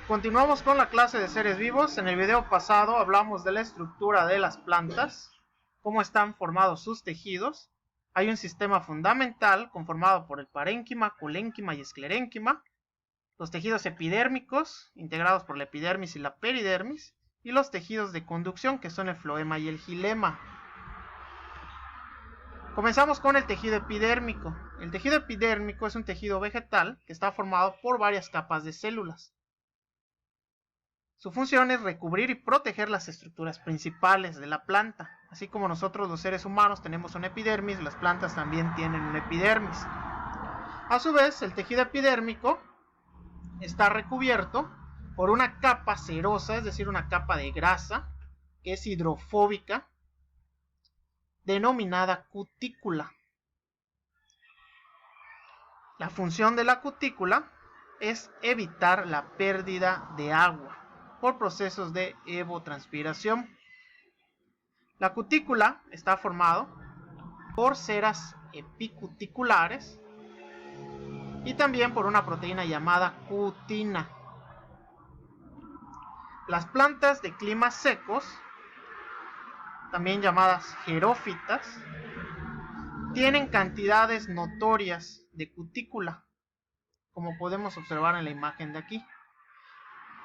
Continuamos con la clase de seres vivos. En el video pasado hablamos de la estructura de las plantas, cómo están formados sus tejidos. Hay un sistema fundamental conformado por el parénquima, colénquima y esclerénquima, los tejidos epidérmicos, integrados por la epidermis y la peridermis, y los tejidos de conducción, que son el floema y el xilema. Comenzamos con el tejido epidérmico. El tejido epidérmico es un tejido vegetal que está formado por varias capas de células. Su función es recubrir y proteger las estructuras principales de la planta. Así como nosotros los seres humanos tenemos una epidermis, las plantas también tienen una epidermis. A su vez, el tejido epidérmico está recubierto por una capa serosa, es decir, una capa de grasa, que es hidrofóbica, denominada cutícula. La función de la cutícula es evitar la pérdida de agua por procesos de evotranspiración. La cutícula está formada por ceras epicuticulares y también por una proteína llamada cutina. Las plantas de climas secos, también llamadas xerófitas, tienen cantidades notorias de cutícula, como podemos observar en la imagen de aquí.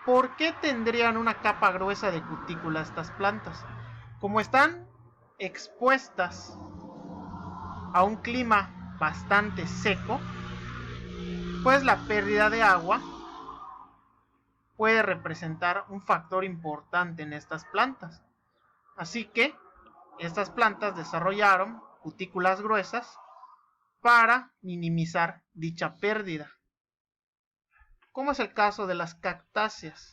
¿Por qué tendrían una capa gruesa de cutícula estas plantas? Como están expuestas a un clima bastante seco, pues la pérdida de agua puede representar un factor importante en estas plantas. Así que estas plantas desarrollaron cutículas gruesas para minimizar dicha pérdida, como es el caso de las cactáceas.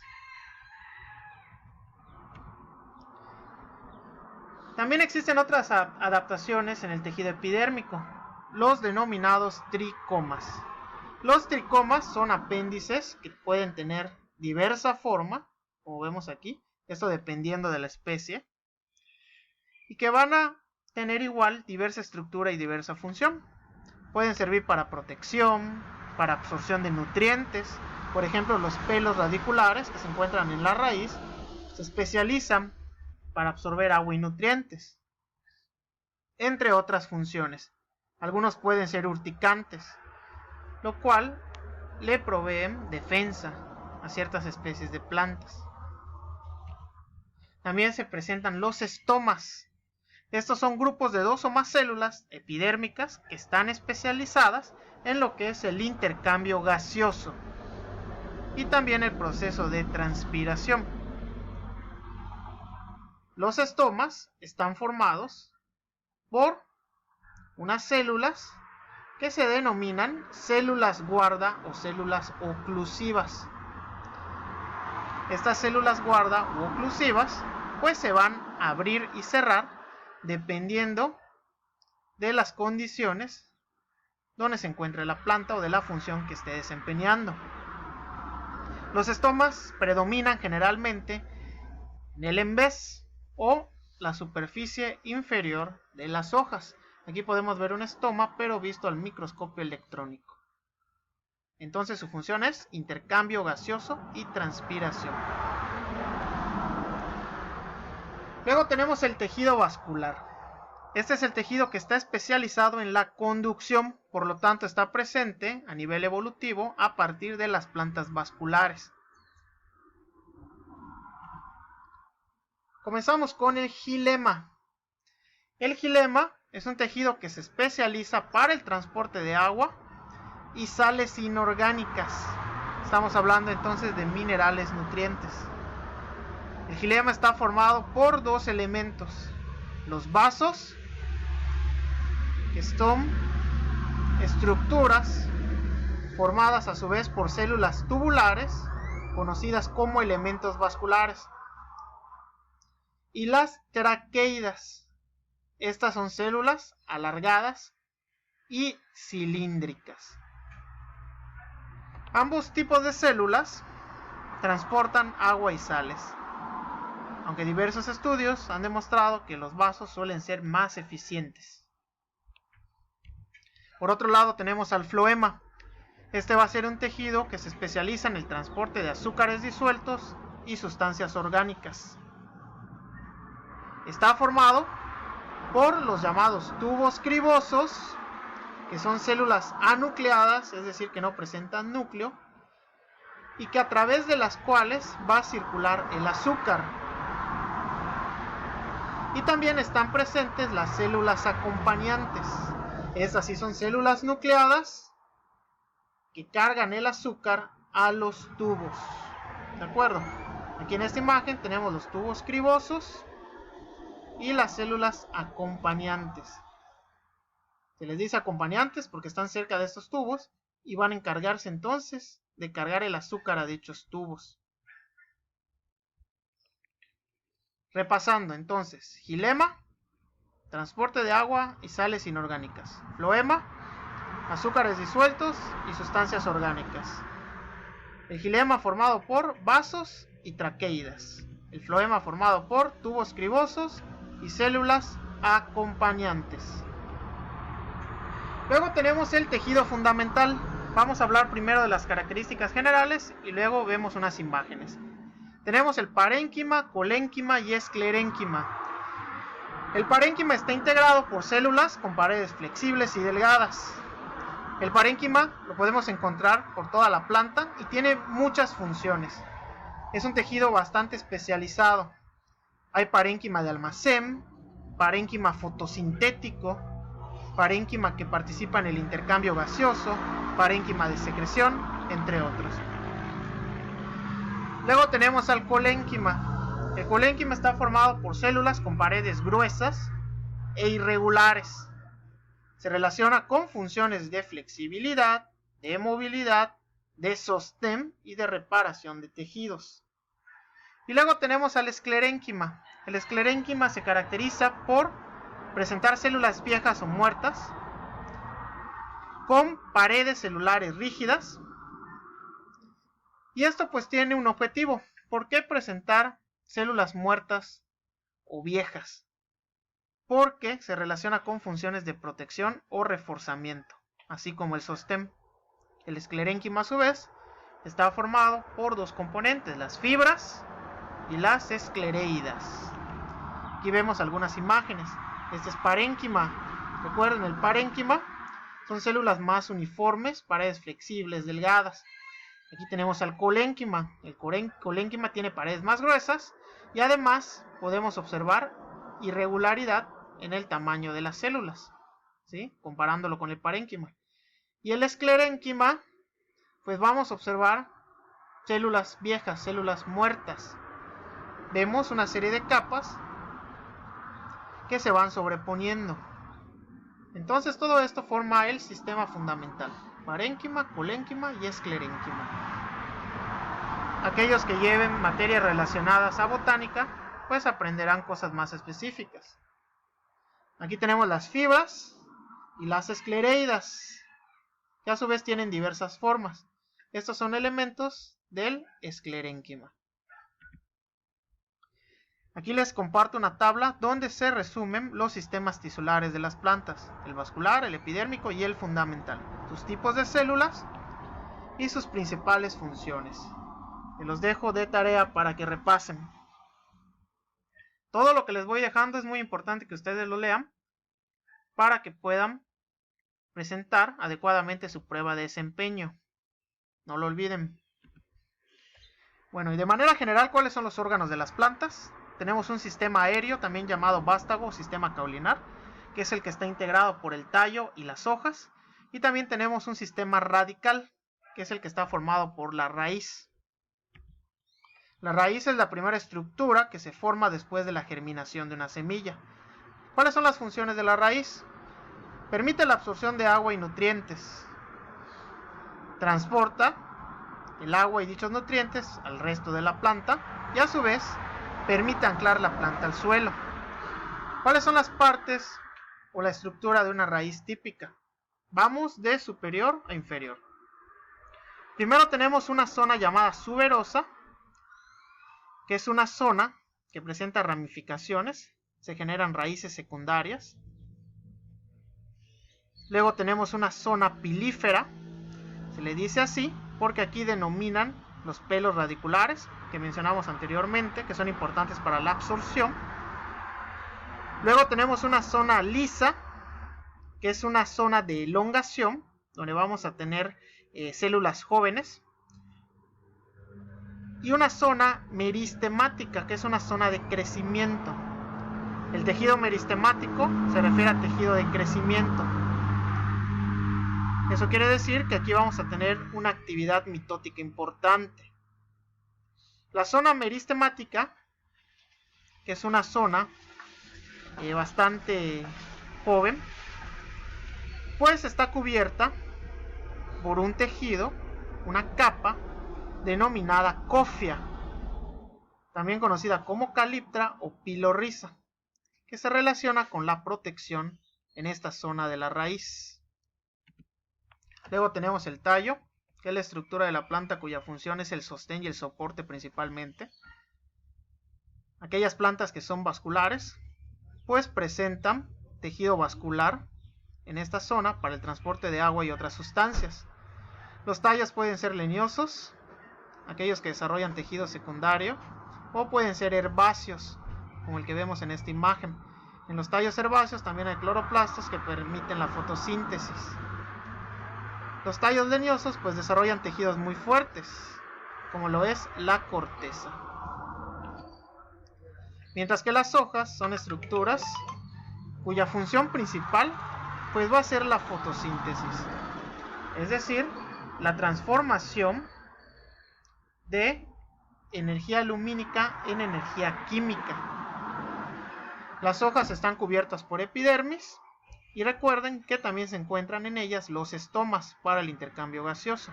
También existen otras adaptaciones en el tejido epidérmico, los denominados tricomas. Los tricomas son apéndices que pueden tener diversa forma, como vemos aquí, esto dependiendo de la especie, y que van a tener igual diversa estructura y diversa función. Pueden servir para protección, para absorción de nutrientes. Por ejemplo, los pelos radiculares que se encuentran en la raíz se especializan para absorber agua y nutrientes, entre otras funciones. Algunos pueden ser urticantes, lo cual le proveen defensa a ciertas especies de plantas. También se presentan los estomas. Estos son grupos de 2 o más células epidérmicas que están especializadas en lo que es el intercambio gaseoso y también el proceso de transpiración. Los estomas están formados por unas células que se denominan células guarda o células oclusivas. Estas células guarda u oclusivas pues se van a abrir y cerrar dependiendo de las condiciones donde se encuentre la planta o de la función que esté desempeñando. Los estomas predominan generalmente en el envés o la superficie inferior de las hojas. Aquí podemos ver un estoma, pero visto al microscopio electrónico. Entonces su función es intercambio gaseoso y transpiración. Luego tenemos el tejido vascular. Este es el tejido que está especializado en la conducción, por lo tanto está presente a nivel evolutivo a partir de las plantas vasculares. Comenzamos con el xilema. El xilema es un tejido que se especializa para el transporte de agua y sales inorgánicas. Estamos hablando entonces de minerales nutrientes. El xilema está formado por 2 elementos: los vasos, que son estructuras formadas a su vez por células tubulares, conocidas como elementos vasculares, y las traqueidas. Estas son células alargadas y cilíndricas. Ambos tipos de células transportan agua y sales, aunque diversos estudios han demostrado que los vasos suelen ser más eficientes. Por otro lado tenemos al floema. Este va a ser un tejido que se especializa en el transporte de azúcares disueltos y sustancias orgánicas. Está formado por los llamados tubos cribosos, que son células anucleadas, es decir, que no presentan núcleo, y que a través de las cuales va a circular el azúcar. Y también están presentes las células acompañantes. Estas sí son células nucleadas que cargan el azúcar a los tubos. ¿De acuerdo? Aquí en esta imagen tenemos los tubos cribosos y las células acompañantes. Se les dice acompañantes porque están cerca de estos tubos y van a encargarse entonces de cargar el azúcar a dichos tubos. Repasando entonces: xilema, transporte de agua y sales inorgánicas; floema, azúcares disueltos y sustancias orgánicas; el xilema formado por vasos y traqueidas; el floema formado por tubos cribosos y células acompañantes. Luego tenemos el tejido fundamental. Vamos a hablar primero de las características generales y luego vemos unas imágenes. Tenemos el parénquima, colénquima y esclerénquima. El parénquima está integrado por células con paredes flexibles y delgadas. El parénquima lo podemos encontrar por toda la planta y tiene muchas funciones. Es un tejido bastante especializado. Hay parénquima de almacén, parénquima fotosintético, parénquima que participa en el intercambio gaseoso, parénquima de secreción, entre otros. Luego tenemos al colénquima. El colénquima está formado por células con paredes gruesas e irregulares. Se relaciona con funciones de flexibilidad, de movilidad, de sostén y de reparación de tejidos. Y luego tenemos al esclerénquima. El esclerénquima se caracteriza por presentar células viejas o muertas con paredes celulares rígidas. Y esto pues tiene un objetivo. ¿Por qué presentar células muertas o viejas? Porque se relaciona con funciones de protección o reforzamiento, así como el sostén. El esclerénquima a su vez está formado por dos componentes, las fibras y las esclereidas. Aquí vemos algunas imágenes. Este es parénquima. Recuerden, el parénquima son células más uniformes, paredes flexibles, delgadas. Aquí tenemos al colénquima. El colénquima tiene paredes más gruesas y además podemos observar irregularidad en el tamaño de las células, ¿sí? Comparándolo con el parénquima. Y el esclerénquima, pues vamos a observar células viejas, células muertas. Vemos una serie de capas que se van sobreponiendo. Entonces todo esto forma el sistema fundamental: parénquima, colénquima y esclerénquima. Aquellos que lleven materias relacionadas a botánica pues aprenderán cosas más específicas. Aquí tenemos las fibras y las esclereidas, que a su vez tienen diversas formas. Estos son elementos del esclerénquima. Aquí les comparto una tabla donde se resumen los sistemas tisulares de las plantas: el vascular, el epidérmico y el fundamental, sus tipos de células y sus principales funciones. Se los dejo de tarea para que repasen. Todo lo que les voy dejando es muy importante que ustedes lo lean para que puedan presentar adecuadamente su prueba de desempeño. No lo olviden. Bueno, y de manera general, ¿cuáles son los órganos de las plantas? Tenemos un sistema aéreo, también llamado vástago o sistema caulinar, que es el que está integrado por el tallo y las hojas. Y también tenemos un sistema radical, que es el que está formado por la raíz. La raíz es la primera estructura que se forma después de la germinación de una semilla. ¿Cuáles son las funciones de la raíz? Permite la absorción de agua y nutrientes. Transporta el agua y dichos nutrientes al resto de la planta y a su vez permite anclar la planta al suelo. ¿Cuáles son las partes o la estructura de una raíz típica? Vamos de superior a inferior. Primero tenemos una zona llamada suberosa, que es una zona que presenta ramificaciones, se generan raíces secundarias. Luego tenemos una zona pilífera, Se le dice así porque aquí denominan los pelos radiculares que mencionamos anteriormente, que son importantes para la absorción. Luego tenemos una zona lisa, que es una zona de elongación, donde vamos a tener células jóvenes. Y una zona meristemática, que es una zona de crecimiento. El tejido meristemático se refiere a tejido de crecimiento. Eso quiere decir que aquí vamos a tener una actividad mitótica importante. La zona meristemática, que es una zona bastante joven, pues está cubierta por un tejido, una capa denominada cofia, también conocida como caliptra o pilorriza, que se relaciona con la protección en esta zona de la raíz. Luego tenemos el tallo, que es la estructura de la planta cuya función es el sostén y el soporte principalmente. Aquellas plantas que son vasculares, pues presentan tejido vascular en esta zona para el transporte de agua y otras sustancias. Los tallos pueden ser leñosos, aquellos que desarrollan tejido secundario, o pueden ser herbáceos, como el que vemos en esta imagen. En los tallos herbáceos también hay cloroplastos que permiten la fotosíntesis. Los tallos leñosos pues desarrollan tejidos muy fuertes, como lo es la corteza. Mientras que las hojas son estructuras cuya función principal pues va a ser la fotosíntesis, es decir, la transformación de energía lumínica en energía química. Las hojas están cubiertas por epidermis y recuerden que también se encuentran en ellas los estomas para el intercambio gaseoso.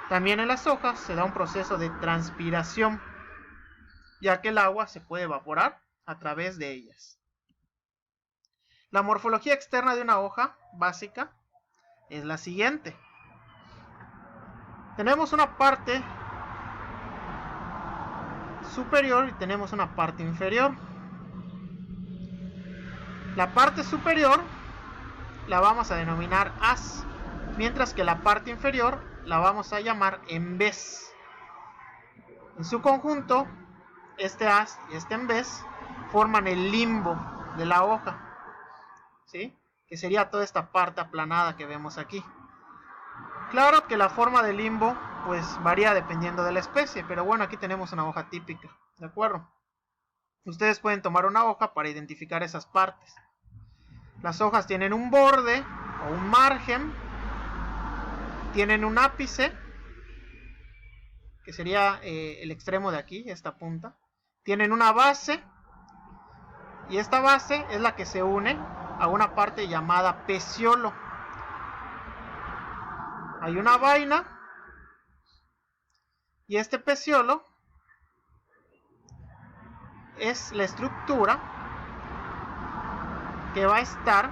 También en las hojas se da un proceso de transpiración, ya que el agua se puede evaporar a través de ellas. La morfología externa de una hoja básica es la siguiente. Tenemos una parte superior y tenemos una parte inferior. La parte superior la vamos a denominar haz, mientras que la parte inferior la vamos a llamar embés. En su conjunto, este haz y este embés forman el limbo de la hoja, ¿sí? Que sería toda esta parte aplanada que vemos aquí. Claro que la forma del limbo pues varía dependiendo de la especie, pero bueno, aquí tenemos una hoja típica, ¿de acuerdo? Ustedes pueden tomar una hoja para identificar esas partes. Las hojas tienen un borde o un margen, tienen un ápice, que sería el extremo de aquí, esta punta. Tienen una base, y esta base es la que se une a una parte llamada peciolo. Hay una vaina, y este peciolo es la estructura que va a estar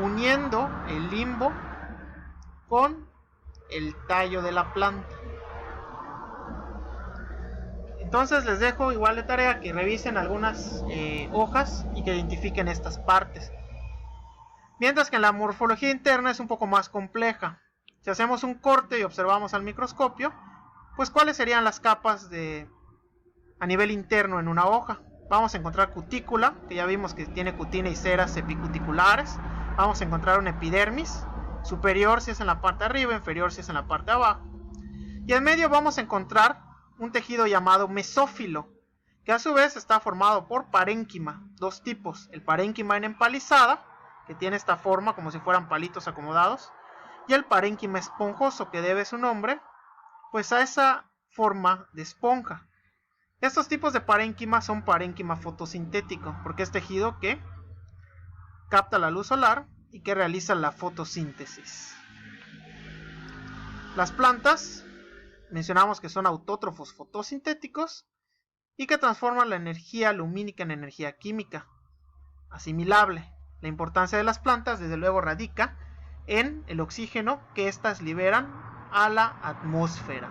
uniendo el limbo con el tallo de la planta. Entonces les dejo igual de tarea que revisen algunas hojas y que identifiquen estas partes. Mientras que en la morfología interna es un poco más compleja. Si hacemos un corte y observamos al microscopio, pues cuáles serían las capas a nivel interno en una hoja. Vamos a encontrar cutícula, que ya vimos que tiene cutina y ceras epicuticulares. Vamos a encontrar un epidermis, superior si es en la parte de arriba, inferior si es en la parte de abajo. Y en medio vamos a encontrar un tejido llamado mesófilo, que a su vez está formado por parénquima, dos tipos. El parénquima en empalizada, que tiene esta forma como si fueran palitos acomodados, y el parénquima esponjoso, que debe su nombre pues a esa forma de esponja. Estos tipos de parénquima son parénquima fotosintético, porque es tejido que capta la luz solar y que realiza la fotosíntesis. Las plantas mencionamos que son autótrofos fotosintéticos y que transforman la energía lumínica en energía química asimilable. La importancia de las plantas desde luego radica en el oxígeno que éstas liberan a la atmósfera.